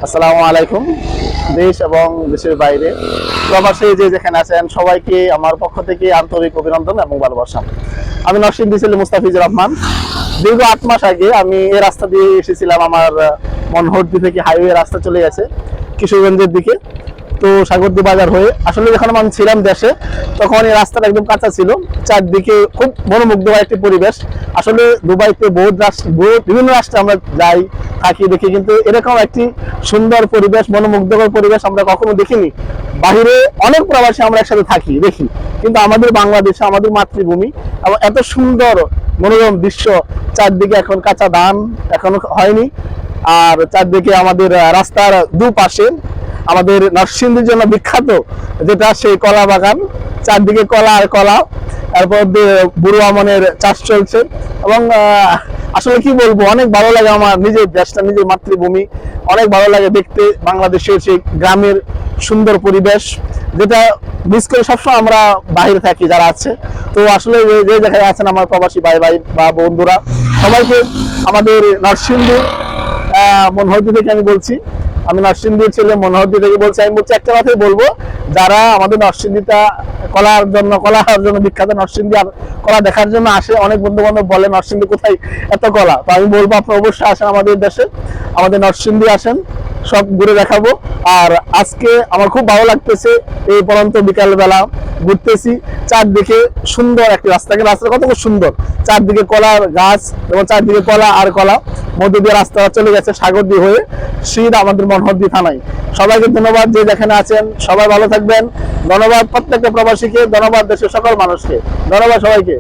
আসসালামু আলাইকুম। দেশ এবং দেশের বাইরে প্রবাসী যে যেখানে আছেন সবাইকে আমার পক্ষ থেকে আন্তরিক অভিনন্দন এবং ভালোবাসা। আমি নরসিংদী ছেলে মুস্তাফিজুর রহমান। দীর্ঘ 8 মাস আগে আমি এই রাস্তা দিয়ে এসেছিলাম। আমার মনহরদি থেকে হাইওয়ে রাস্তা চলে গেছে কিশোরগঞ্জের দিকে, তো সাগরদী বাজার হয়ে। আসলে যখন আমি ছিলাম দেশে তখন এই রাস্তাটা একদম কাঁচা ছিল, চারদিকে খুব মনোমুগ্ধকর একটি পরিবেশ। আসলে দুবাইতে বিভিন্ন রাষ্ট্রে আমরা যাই থাকি দেখি, কিন্তু এরকম একটি সুন্দর পরিবেশ, মনোমুগ্ধকর পরিবেশ আমরা কখনো দেখিনি। বাহিরে অনেক প্রবাসী আমরা একসাথে থাকি দেখি, কিন্তু আমাদের বাংলাদেশে, আমাদের মাতৃভূমি, এবং এত সুন্দর মনোরম দৃশ্য, চারদিকে এখন কাঁচা ধান এখনো হয়নি। আর চারদিকে আমাদের রাস্তার দুপাশে আমাদের নরসিংদীর জন্য বিখ্যাত যেটা সেই কলা বাগান, চারদিকে কলা আর কলা। তারপর বুড়ো আমনের চাষ চলছে এবং আসলে কি বলবো, অনেক ভালো লাগে। আমার নিজের দেশটা, নিজের মাতৃভূমি অনেক ভালো লাগে দেখতে। বাংলাদেশের সেই গ্রামের সুন্দর পরিবেশ যেটা মিস করে সবসময় আমরা বাইরে থাকি যারা আছে। তো আসলে যে জায়গায় আছেন আমার প্রবাসী ভাই বা বন্ধুরা, সবাইকে আমাদের নরসিংদী মনহরদি থেকে আমি বলছি। আমি নরসিংদীর ছেলে, মনোহরদি থেকে বলছি। আমি বলছি একটা কথাই বলবো, যারা আমাদের নরসিংদীটা কলার জন্য বিখ্যাত, নরসিংদী আর কলা দেখার জন্য আসে। অনেক বন্ধু বান্ধব বলে নরসিংদী কোথায় এত কলা, তো আমি বলবো আপনি অবশ্যই আসেন আমাদের দেশে, আমাদের নরসিংদী আসেন, সব ঘুরে দেখাবো। আর আজকে আমার খুব ভালো লাগতেছে, এই পরন্ত বিকাল বেলা ঘুরতেছি, চারদিকে সুন্দর একটি রাস্তা কত সুন্দর, চারদিকে কলার গাছ এবং চারদিকে কলা আর কলা, মধ্যে দিয়ে রাস্তা চলে গেছে সাগরদী হয়ে শীত আমাদের মনহরদি থানায়। সবাইকে ধন্যবাদ, যে যেখানে আছেন সবাই ভালো থাকবেন। ধন্যবাদ প্রত্যেকটা প্রবাসীকে, ধন্যবাদ দেশের সকল মানুষকে, ধন্যবাদ সবাইকে।